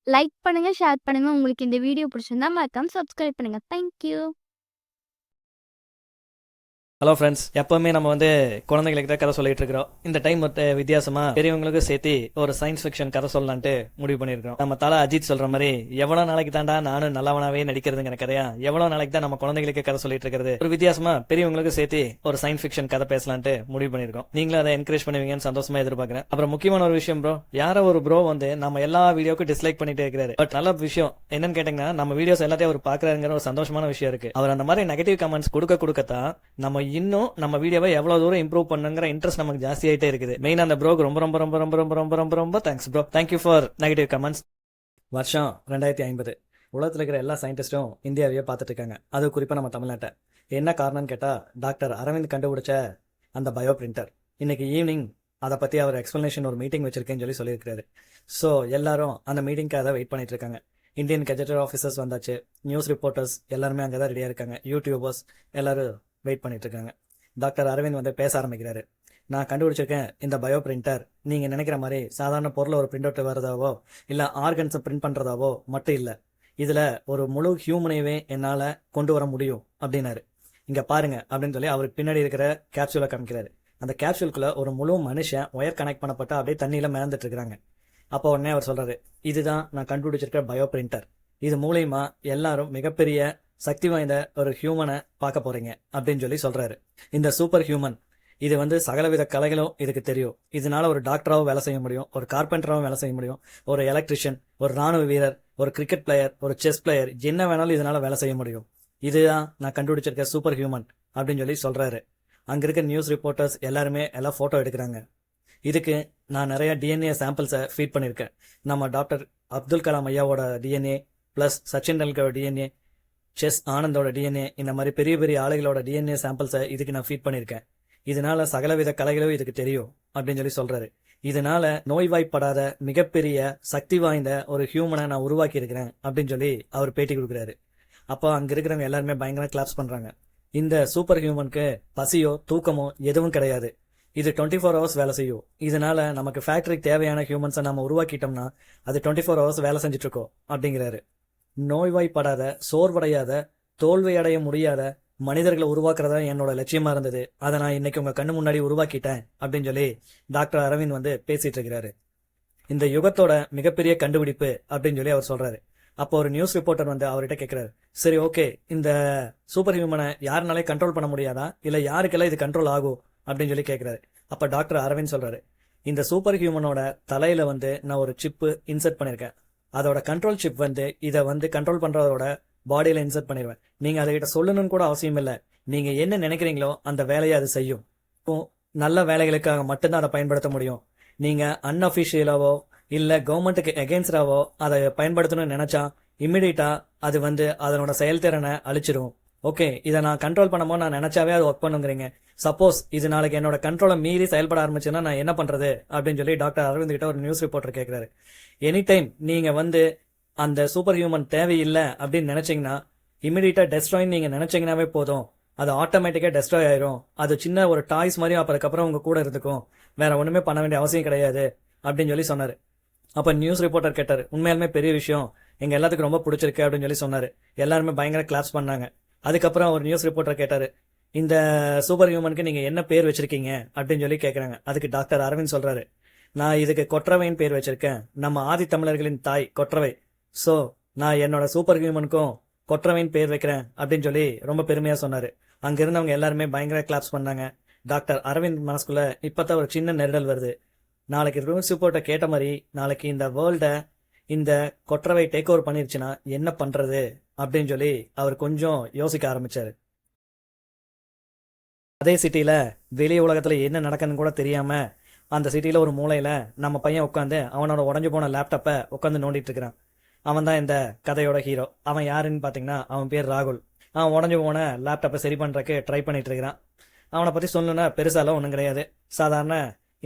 Like பண்ணுங்க, share பண்ணுங்க. உங்களுக்கு இந்த வீடியோ பிடிச்சிருந்தா மறக்காம சப்ஸ்கிரைப் பண்ணுங்க. Thank you. ஹலோ ஃப்ரெண்ட்ஸ், எப்பவுமே நம்ம குழந்தைங்களுக்கு தான் கதை சொல்லிட்டு இருக்கிறோம். இந்த டைம் வித்தியாசமா பெரியவங்களுக்கும் சேர்த்து ஒரு சயின்ஸ் ஃபிக்ஷன் கதை சொல்லலான்ட்டு முடிவு பண்ணியிருக்கோம். நம்ம தலை அஜித் சொல்ற மாதிரி எவ்வளவு நாளைக்கு தாண்டா நானும் நல்லவனாவே நடிக்கிறதுங்கிற கதையா, எவ்வளவு நாளைக்கு தான் நம்ம குழந்தைங்களுக்கு கதை சொல்லிட்டு இருக்கிறது. ஒரு வித்தியாசமா பெரியவங்களுக்கு சேர்த்து ஒரு சயின்ஸ் ஃபிக்ஷன் கதை பேசலான்ட்டு முடிவு பண்ணியிருக்கோம். நீங்களும் அதை என்கரேஜ் பண்ணுவீங்கன்னு சந்தோஷமா எதிர்பார்க்கிறேன். அப்புறம் முக்கியமான ஒரு விஷயம் ப்ரோ, யாரோ ஒரு ப்ரோ நம்ம எல்லா வீடியோக்கும் டிஸ்லைக் பண்ணிட்டே இருக்கிறாரு. பட் நல்ல விஷயம் என்னன்னு கேட்டீங்கன்னா, நம்ம வீடியோஸ் எல்லாத்தையும் அவர் பாக்குறாருங்கிற ஒரு சந்தோஷமான விஷயம் இருக்கு. அவர் அந்த மாதிரி நெகட்டிவ் கமெண்ட்ஸ் கொடுக்கத்தான் நம்ம இன்னும் நம்ம வீடியோவை எவ்வளவு தூரம் இம்ப்ரூவ் பண்ணுங்கிற இன்ட்ரெஸ்ட் நமக்கு ஜாஸ்தி ஆயிட்டே இருக்குது. மெயின் அந்த ப்ரோக்கு ரொம்ப ரொம்ப ரொம்ப ரொம்ப ரொம்ப ரொம்ப ரொம்ப ரொம்ப thanks bro. Thank you for negative comments. வருஷம் 2050 உலகத்தில் இருக்கிற எல்லா சயின்டிஸ்டும் இந்தியாவையே பார்த்துட்டு இருக்காங்க. அது குறிப்பாக நம்ம தமிழ்நாட்டை. என்ன காரணம்னு கேட்டால், டாக்டர் அரவிந்த் கண்டுபிடிச்ச அந்த பயோ பிரிண்டர். இன்னைக்கு ஈவினிங் அதை பற்றி அவர் எக்ஸ்பிளனேஷன் ஒரு மீட்டிங் வச்சிருக்கேன்னு சொல்லியிருக்காரு. ஸோ எல்லாரும் அந்த மீட்டிங்காக வெயிட் பண்ணிட்டு இருக்காங்க. இந்தியன் கெஜெட்டட் ஆஃபீஸர்ஸ் வந்தாச்சு, நியூஸ் ரிப்போர்ட்டர்ஸ் எல்லாருமே அங்கே தான் ரெடியாக இருக்காங்க, யூடியூபர்ஸ் எல்லாரும் வெயிட் பண்ணிட்டு இருக்காங்க. டாக்டர் அரவிந்த் பேச ஆரம்பிக்கிறாரு. நான் கண்டுபிடிச்சிருக்கேன் இந்த பயோ பிரிண்டர் நீங்க நினைக்கிற மாதிரி சாதாரண பொருளை ஒரு பிரிண்ட் அவுட் வரதாவோ இல்ல ஆர்கன்ஸை பிரிண்ட் பண்றதாவோ மட்டும் இல்ல. இதுல ஒரு முழு ஹியூமனையவே என்னால கொண்டு வர முடியும் அப்படின்னாரு. இங்க பாருங்க அப்படின்னு சொல்லி அவருக்கு பின்னாடி இருக்கிற கேப்சூலை காமிக்கிறாரு. அந்த கேப்சூலுக்குள்ள ஒரு முழு மனுஷன் ஒயர் கனெக்ட் பண்ணப்பட்ட அப்படியே தண்ணியில மிதந்துட்டு இருக்கிறாங்க. அப்போ உடனே அவர் சொல்றாரு, இதுதான் நான் கண்டுபிடிச்சிருக்கிற பயோ பிரிண்டர். இது மூலயமா எல்லாரும் மிகப்பெரிய சக்தி வாய்ந்த ஒரு ஹியூமனை பார்க்க போறீங்க அப்படின்னு சொல்றாரு. இந்த சூப்பர் ஹியூமன் இது சகலவித கலைகளும் இதுக்கு தெரியும். இதனால ஒரு டாக்டராகவும் வேலை செய்ய முடியும், ஒரு கார்பெண்டராகவும் வேலை செய்ய முடியும், ஒரு எலக்ட்ரிஷியன், ஒரு ராணுவ வீரர், ஒரு கிரிக்கெட் பிளேயர், ஒரு செஸ் பிளேயர், என்ன வேணாலும் இதனால வேலை செய்ய முடியும். இதுதான் நான் கண்டுபிடிச்சிருக்க சூப்பர் ஹியூமன் அப்படின்னு சொல்றாரு. அங்க இருக்க நியூஸ் ரிப்போர்ட்டர்ஸ் எல்லாருமே எல்லாம் போட்டோ எடுக்கிறாங்க. இதுக்கு நான் நிறைய டிஎன்ஏ சாம்பிள்ஸை ஃபீட் பண்ணியிருக்கேன். நம்ம டாக்டர் அப்துல் கலாம் ஐயாவோட டிஎன்ஏ பிளஸ் சச்சின் டெண்டுல்கரோட டிஎன்ஏ, செஸ் ஆனந்தோட டிஎன்ஏ, இந்த மாதிரி பெரிய பெரிய ஆளுகளோட டிஎன்ஏ சாம்பிள்ஸை இதுக்கு நான் ஃபீட் பண்ணியிருக்கேன். இதனால சகலவித கலைகளும் இதுக்கு தெரியும் அப்படின்னு சொல்றாரு. இதனால நோய்வாய்ப்படாத மிகப்பெரிய சக்தி வாய்ந்த ஒரு ஹியூமனை நான் உருவாக்கி இருக்கிறேன் அப்படின்னு அவர் பேட்டி கொடுக்குறாரு. அப்போ அங்க இருக்கிறவங்க எல்லாருமே பயங்கர கிளாப்ஸ் பண்றாங்க. இந்த சூப்பர் ஹியூமனுக்கு பசியோ தூக்கமோ எதுவும் கிடையாது. இது 24 ஹவர்ஸ் வேலை செய்யும். இதனால நமக்கு ஃபேக்டரிக்கு தேவையான ஹியூமன்ஸை நம்ம உருவாக்கிட்டோம்னா அது 24 ஹவர்ஸ் வேலை செஞ்சுட்டு இருக்கோம் அப்படிங்கிறாரு. நோய்வாய்ப்படாத, சோர்வடையாத, தோல்வி அடைய முடியாத மனிதர்களை உருவாக்குறதா என்னோட லட்சியமா இருந்தது. அதை நான் இன்னைக்கு உங்க கண்ணு முன்னாடி உருவாக்கிட்டேன் அப்படின்னு டாக்டர் அரவிந்த் பேசிட்டு இருக்கிறாரு. இந்த யுகத்தோட மிகப்பெரிய கண்டுபிடிப்பு அப்படின்னு அவர் சொல்றாரு. அப்போ ஒரு நியூஸ் ரிப்போர்ட்டர் அவர்கிட்ட கேட்கிறாரு, சரி ஓகே, இந்த சூப்பர் ஹியூமனை யாருனாலே கண்ட்ரோல் பண்ண முடியாதா, இல்ல யாருக்கெல்லாம் இது கண்ட்ரோல் ஆகும் அப்படின்னு கேட்கிறாரு. அப்ப டாக்டர் அரவிந்த் சொல்றாரு, இந்த சூப்பர் ஹியூமனோட தலையில நான் ஒரு சிப்பு இன்சர்ட் பண்ணிருக்கேன். அதோட கண்ட்ரோல் சிப் இதை கண்ட்ரோல் பண்றதோட பாடியில இன்சர்ட் பண்ணிடுவேன். நீங்க அதை சொல்லணும்னு கூட அவசியம் இல்லை. நீங்க என்ன நினைக்கிறீங்களோ அந்த வேலையை அது செய்யும். நல்ல வேலைகளுக்காக மட்டும்தான் அதை பயன்படுத்த முடியும். நீங்க அன்அபிஷியலாவோ இல்ல கவர்மெண்ட்டுக்கு எகென்ஸ்டாவோ அதை பயன்படுத்தணும்னு நினைச்சா இம்மிடியட்டா அது அதனோட செயல்திறனை அழிச்சிடும். ஓகே, இதை நான் கண்ட்ரோல் பண்ணமோ நான் நினைச்சாவே அது ஒர்க் பண்ணுங்கிறீங்க. சப்போஸ் இது நாளைக்கு என்னோட கண்ட்ரோலை மீறி செயல்பட ஆரம்பிச்சுன்னா நான் என்ன பண்றது அப்படின்னு டாக்டர் அரவிந்த் கிட்ட ஒரு நியூஸ் ரிப்போர்ட்டர் கேட்கிறாரு. எனி டைம் நீங்க அந்த சூப்பர் ஹியூமன் தேவையில்லை அப்படின்னு நினைச்சீங்கன்னா இமிடியட்டா டெஸ்ட்ராய் நீங்க நினைச்சீங்கன்னாவே போதும், அது ஆட்டோமேட்டிக்கா டெஸ்ட்ராய் ஆயிரும். அது சின்ன ஒரு டாய்ஸ் மாதிரி அதுக்கப்புறம் உங்க கூட இருந்துக்கும், வேற ஒண்ணுமே பண்ண வேண்டிய அவசியம் கிடையாது அப்படின்னு சொன்னாரு. அப்ப நியூஸ் ரிப்போர்ட்டர் கேட்டாரு, உண்மையாலுமே பெரிய விஷயம், எங்க எல்லாத்துக்கும் ரொம்ப பிடிச்சிருக்கு அப்படின்னு சொன்னாரு. எல்லாருமே பயங்கர கிளாப்ஸ் பண்ணாங்க. அதுக்கப்புறம் ஒரு நியூஸ் ரிப்போர்ட்டர் கேட்டாரு, இந்த சூப்பர் ஹியூமனுக்கு நீங்க என்ன பேர் வச்சிருக்கீங்க அப்படின்னு கேட்கறாங்க. அதுக்கு டாக்டர் அரவிந்த் சொல்றாரு, நான் இதுக்கு கொற்றவைன்னு பேர் வச்சிருக்கேன். நம்ம ஆதி தமிழர்களின் தாய் கொற்றவை. சோ நான் என்னோட சூப்பர் ஹியூமனுக்கும் கொற்றவைன்னு பேர் வைக்கிறேன் அப்படின்னு ரொம்ப பெருமையா சொன்னாரு. அங்க இருந்தவங்க எல்லாருமே பயங்கர கிளாப்ஸ் பண்ணாங்க. டாக்டர் அரவிந்த் மனசுக்குள்ள இப்பதான் ஒரு சின்ன நெருடல் வருது. நாளைக்கு நியூஸ் ரிப்போர்ட்டை கேட்ட மாதிரி நாளைக்கு இந்த வேர்ல்ட இந்த கொற்றவை டேக் ஓவர் பண்ணிருச்சுன்னா என்ன பண்றது அப்படின்னு அவர் கொஞ்சம் யோசிக்க ஆரம்பிச்சாரு. அதே சிட்டியில வெளி உலகத்துல என்ன நடக்குன்னு கூட தெரியாம அந்த சிட்டியில ஒரு மூலையில நம்ம பையன் உட்காந்து அவனோட உடஞ்சு போன லேப்டாப்பை உட்காந்து நோண்டிட்டு இருக்கிறான். அவன் தான் இந்த கதையோட ஹீரோ. அவன் யாருன்னு பாத்தீங்கன்னா அவன் பேர் ராகுல். அவன் உடஞ்சு போன லேப்டாப்பை சரி பண்றதுக்கு ட்ரை பண்ணிட்டு இருக்கிறான். அவனை பத்தி சொல்லணும்னா பெருசாலாம் ஒன்றும் கிடையாது. சாதாரண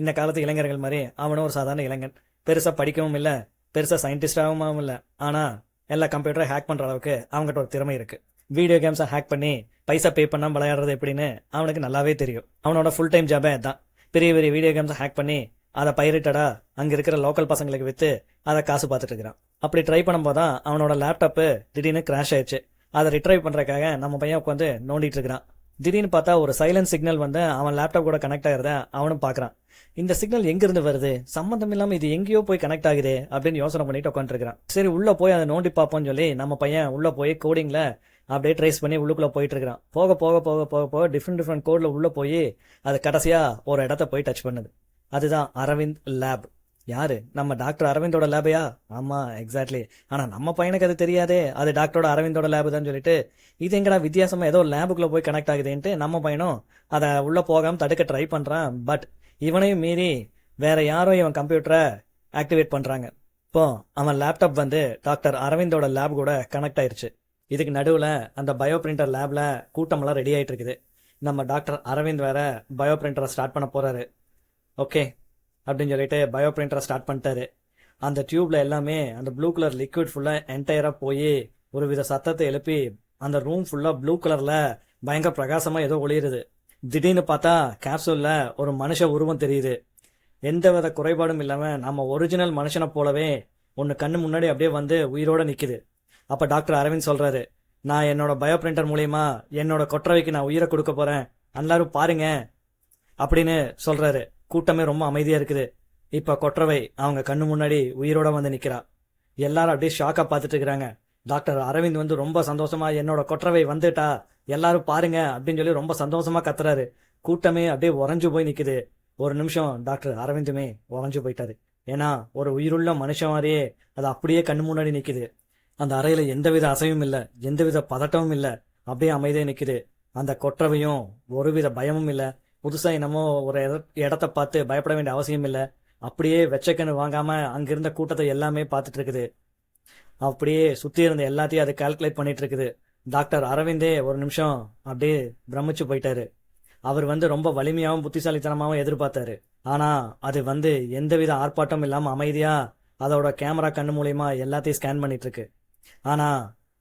இந்த காலத்து இளைஞர்கள் மாதிரி அவனும் ஒரு சாதாரண இளைஞன். பெருசா படிக்கவும் இல்லை, பெருசா சயின்டிஸ்டாகவும் இல்லை. ஆனா எல்லா கம்ப்யூட்டரை ஹேக் பண்ற அளவுக்கு அவங்ககிட்ட ஒரு திறமை இருக்கு. வீடியோ கேம்ஸை ஹேக் பண்ணி பைசா பே பண்ணா விளையாடுறது எப்படின்னு அவனுக்கு நல்லாவே தெரியும். அவனோட ஃபுல் டைம் ஜாபே தான் பெரிய பெரிய வீடியோ கேம்ஸை ஹேக் பண்ணி அதை பைரேட்டடா அங்க இருக்கிற லோக்கல் பசங்களுக்கு வித்து அதை காசு பார்த்துட்டு இருக்கிறான். அப்படி ட்ரை பண்ணும்போதான் அவனோட லேப்டாப்பு திடீர்னு கிராஷ் ஆயிடுச்சு. அதை ரிட்ரைவ் பண்றதுக்காக நம்ம பையன் உட்காந்து நோண்டிட்டு இருக்கிறான். திடீர்னு பார்த்தா ஒரு சைலன்ட் சிக்னல் வந்து அவன் லேப்டாப் கூட கனெக்ட் ஆகிறத அவனும் பாக்குறான். இந்த சிக்னல் எங்கிருந்து வருது, சம்பந்தம் இல்லாம இது எங்கேயோ போய் கனெக்ட் ஆகுது அப்படின்னு யோசனை பண்ணிட்டு உட்காந்துருக்கான். சரி உள்ள போய் அதை நோண்டி பார்ப்போம்னு சொல்லி நம்ம பையன் உள்ள போய் கோடிங்ல அப்படியே ட்ரேஸ் பண்ணி உள்ளுக்குள்ள போயிட்டு இருக்கிறான். போக போக போக போக போக டிஃப்ரெண்ட் கோட்ல உள்ள போய் அது கடைசியா ஒரு இடத்த போய் டச் பண்ணுது. அதுதான் அரவிந்த் லேப். யாரு? நம்ம டாக்டர் அரவிந்தோட லேபையா? ஆமா, எக்ஸாக்ட்லி. ஆனா நம்ம பையனுக்கு அது தெரியாதே, அது டாக்டரோட அரவிந்தோட லேபு தான் சொல்லிட்டு இது எங்கடா வித்தியாசமா ஏதோ லேபுக்குள்ள போய் கனெக்ட் ஆகுதுன்ட்டு நம்ம பையனும் அதை உள்ள போகாம தடுக்க ட்ரை பண்றான். பட் இவனையும் மீறி வேற யாரோ இவன் கம்ப்யூட்டரை ஆக்டிவேட் பண்றாங்க. இப்போ அவன் லேப்டாப் வந்து டாக்டர் அரவிந்தோட லேப் கூட கனெக்ட் ஆயிருச்சு. இதுக்கு நடுவுல அந்த பயோ பிரிண்டர் லேப்ல கூட்டமெல்லாம் ரெடி ஆயிட்டு இருக்குது. நம்ம டாக்டர் அரவிந்த் வேற பயோ பிரிண்டரை ஸ்டார்ட் பண்ண போறாரு. ஓகே அப்படின்னு சொல்லிட்டு பயோ பிரிண்டரை ஸ்டார்ட் பண்ணிட்டாரு. அந்த டியூப்ல எல்லாமே அந்த ப்ளூ கலர் லிக்விட் ஃபுல்லா என்டையரா போய் ஒரு வித சத்தத்தை எழுப்பி அந்த ரூம் ஃபுல்லா ப்ளூ கலர்ல பயங்கர பிரகாசமா ஏதோ ஒளியுது. திடீர்னு பார்த்தா கேப்சூல்ல ஒரு மனுஷ உருவம் தெரியுது. எந்த வித குறைபாடும் இல்லாம நம்ம ஒரிஜினல் மனுஷனை போலவே ஒன்னு கண்ணு முன்னாடி அப்படியே வந்து உயிரோட நிக்குது. அப்ப டாக்டர் அரவிந்த் சொல்றாரு, நான் என்னோட பயோ பிரிண்டர் மூலியமா என்னோட கொற்றவைக்கு நான் உயிரை கொடுக்க போறேன், எல்லாரும் பாருங்க அப்படின்னு சொல்றாரு. கூட்டமே ரொம்ப அமைதியா இருக்குது. இப்ப கொற்றவை அவங்க கண்ணு முன்னாடி உயிரோட வந்து நிக்கிறா. எல்லாரும் அப்படியே ஷாக்கா பார்த்துட்டு இருக்கிறாங்க. டாக்டர் அரவிந்த் வந்து ரொம்ப சந்தோஷமா என்னோட கொற்றவை வந்துட்டா, எல்லாரும் பாருங்க அப்படின்னு சொல்லி ரொம்ப சந்தோஷமா கத்துறாரு. கூட்டமே அப்படியே உறைஞ்சு போய் நிக்குது. ஒரு நிமிஷம் டாக்டர் அரவிந்துமே உறைஞ்சு போயிட்டாரு. ஏன்னா ஒரு உயிருள்ள மனுஷன் மாதிரியே அது அப்படியே கண்ணு முன்னாடி நிக்குது. அந்த அறையில எந்தவித அசைவும் இல்ல, எந்தவித பதட்டமும் இல்ல, அப்படியே அமைதியா நிக்குது. அந்த கொற்றவையும் ஒருவித பயமும் இல்ல. புதுசா என்னமோ ஒரு இடத்த பார்த்து பயப்பட வேண்டிய அவசியம் இல்ல. அப்படியே வெச்சக்கன்னு வாங்காம அங்கிருந்த கூட்டத்தை எல்லாமே பார்த்துட்டு இருக்குது. அப்படியே சுத்தி இருந்த எல்லாத்தையும் அதை கால்குலேட் பண்ணிட்டு இருக்குது. டாக்டர் அரவிந்தே ஒரு நிமிஷம் அப்படியே பிரமிச்சு போயிட்டாரு. அவர் வந்து ரொம்ப வலிமையாவும் புத்திசாலித்தனமாவும் எதிர்பார்த்தாரு. ஆனா அது வந்து எந்தவித ஆர்ப்பாட்டம் இல்லாம அமைதியா அதோட கேமரா கண்ணு மூலியமா எல்லாத்தையும் ஸ்கேன் பண்ணிட்டு இருக்கு. ஆனா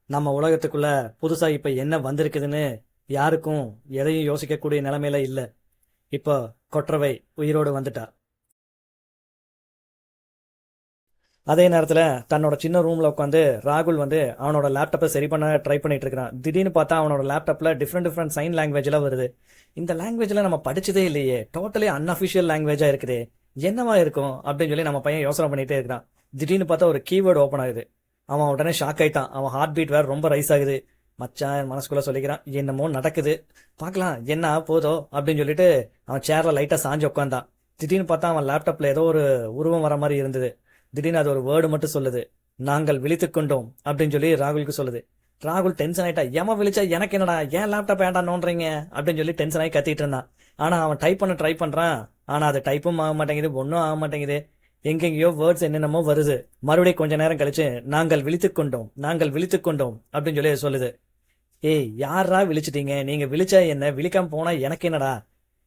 நம்ம உலகத்துக்குள்ள புதுசா இப்ப என்ன வந்திருக்குதுன்னு யாருக்கும் எதையும் யோசிக்கக்கூடிய நிலைமையில இல்ல. இப்போ கொற்றவை உயிரோடு வந்துட்டா. அதே நேரத்துல தன்னோட சின்ன ரூம்ல உட்காந்து ராகுல் வந்து அவனோட லேப்டாப்பை சரி பண்ண ட்ரை பண்ணிட்டு இருக்கான். திடீர்னு பார்த்தா அவனோட லேப்டாப்ல டிஃப்ரெண்ட் சைன் லாங்குவேஜ்ல வருது. இந்த லாங்குவேஜ்ல நம்ம படிச்சதே இல்லையே, டோட்டலி அன்அஃபிஷியல் லாங்குவேஜா இருக்குதே, என்னவா இருக்கும் அப்படின்னு சொல்லி நம்ம பையன் யோசனை பண்ணிட்டே இருக்கான். திடீர்னு பார்த்தா ஒரு கீவேர்டு ஓப்பன் ஆகுது. அவன் உடனே ஷாக் ஆயிட்டான். அவன் ஹார்ட் பீட் வேற ரொம்ப ரைஸ் ஆகுது. மச்சான் மனசுக்குள்ள சொல்லிக்கிறான், என்னமோ நடக்குது, பார்க்கலாம் என்ன போதோ அப்படின்னு சொல்லிட்டு அவன் சேர்ல லைட்டா சாஞ்சு உட்காந்தான். திடீர்னு பார்த்தா அவன் லேப்டாப்ல ஏதோ ஒரு உருவம் வர மாதிரி இருந்தது. திடீர்னு அது ஒரு வேர்டு மட்டும் சொல்லுது, நாங்கள் விழித்துக் கொண்டோம் அப்படின்னு சொல்லி ராகுலுக்கு சொல்லுது. ராகுல் டென்ஷன் ஆயிட்டா, ஏமா விழிச்சா எனக்கு என்னடா, ஏன் லேப்டாப் ஏன்டா நோன்றீங்க அப்படின்னு சொல்லி டென்ஷன் ஆகி கத்திட்டு இருந்தான். ஆனா அவன் டைப் பண்ண ட்ரை பண்றான். ஆனா அது டைப்பும் ஆக மாட்டேங்குது, ஒன்னும் ஆக மாட்டேங்குது. எங்கெங்கயோ வேர்ட்ஸ் என்னென்னமோ வருது. மறுபடியும் கொஞ்ச நேரம் கழிச்சு நாங்கள் விழித்துக் கொண்டோம் அப்படின்னு சொல்லி சொல்லுது. ஏய் யாரா விழிச்சிட்டீங்க, நீங்க விழிச்சா என்ன, விழிக்காம போனா எனக்கு என்னடா,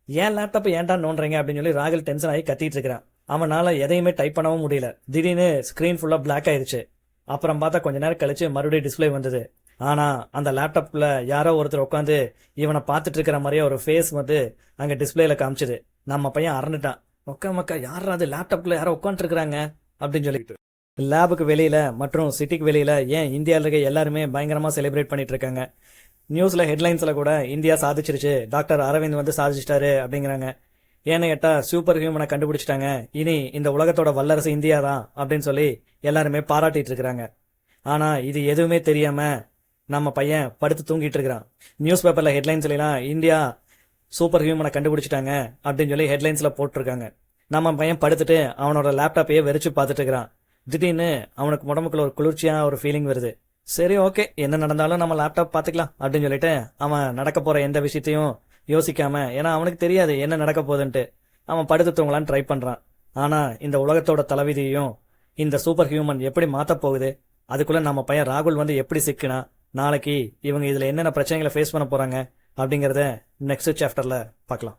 ஏன் லேப்டாப் ஏன்டா நோன்றீங்க அப்படின்னு சொல்லி ராகுல் டென்ஷன் ஆகி கத்திட்டு இருக்கிறான். அவனால எதையுமே டைப் பண்ணவும் முடியல. திடீர்னு ஸ்கிரீன் ஃபுல்லா பிளாக் ஆயிருச்சு. அப்புறம் பார்த்தா கொஞ்ச நேரம் கழிச்சு மறுபடியும் டிஸ்பிளே வந்தது. ஆனா அந்த லேப்டாப்ல யாரோ ஒருத்தர் உட்காந்து இவனை பார்த்துட்டு இருக்கிற மாதிரியே ஒரு ஃபேஸ் வந்து அங்க டிஸ்பிளேல காமிச்சது. நம்ம பையன் அரண்டுட்டான். மக்கா யாரா அது, லேப்டாப்ல யாரோ உட்காந்துட்டு இருக்கிறாங்க அப்படின்னு சொல்லிட்டு. லேபுக்கு வெளியில மற்றும் சிட்டிக்கு வெளியில ஏன் இந்தியாவில் இருக்க எல்லாருமே பயங்கரமா செலிப்ரேட் பண்ணிட்டு இருக்காங்க. நியூஸ்ல ஹெட்லைன்ஸ்ல கூட இந்தியா சாதிச்சிருச்சு, டாக்டர் அரவிந்த் வந்து சாதிச்சிட்டாரு அப்படிங்கிறாங்க. ஏன்னு கேட்டா சூப்பர் ஹியூமனை கண்டுபிடிச்சிட்டாங்க, இனி இந்த உலகத்தோட வல்லரசு இந்தியா தான் அப்படின்னு சொல்லி எல்லாருமே பாராட்டிட்டு இருக்கிறாங்க. ஆனா இது எதுவுமே தெரியாம நம்ம பையன் படுத்து தூங்கிட்டு இருக்கிறான். நியூஸ் பேப்பர்ல ஹெட்லைன்ஸ்ல எல்லாம் இந்தியா சூப்பர் ஹியூமனை கண்டுபிடிச்சிட்டாங்க அப்படின்னு சொல்லி ஹெட்லைன்ஸ்ல போட்டிருக்காங்க. நம்ம பையன் படுத்துட்டு அவனோட லேப்டாப்பையே வெறிச்சு பார்த்துட்டு இருக்கிறான். திடீர்னு அவனுக்கு உடம்புக்குள்ள ஒரு குளிர்ச்சியா ஒரு ஃபீலிங் வருது. சரி ஓகே, என்ன நடந்தாலும் நம்ம லேப்டாப் பார்த்துக்கலாம் அப்படின்னு சொல்லிட்டு அவன் நடக்க போற எந்த விஷயத்தையும் யோசிக்காம, ஏன்னா அவனுக்கு தெரியாது என்ன நடக்க போகுதுன்ட்டு, அவன் படுத்து தூங்கலான்னு ட்ரை பண்றான். ஆனா இந்த உலகத்தோட தலைவிதியையும் இந்த சூப்பர் ஹியூமன் எப்படி மாத்த போகுது, அதுக்குள்ள நம்ம பையன் ராகுல் வந்து எப்படி சிக்கினா, நாளைக்கு இவங்க இதுல என்னென்ன பிரச்சனைகளை ஃபேஸ் பண்ண போறாங்க அப்படிங்கறத நெக்ஸ்ட் சாப்டர்ல பார்க்கலாம்.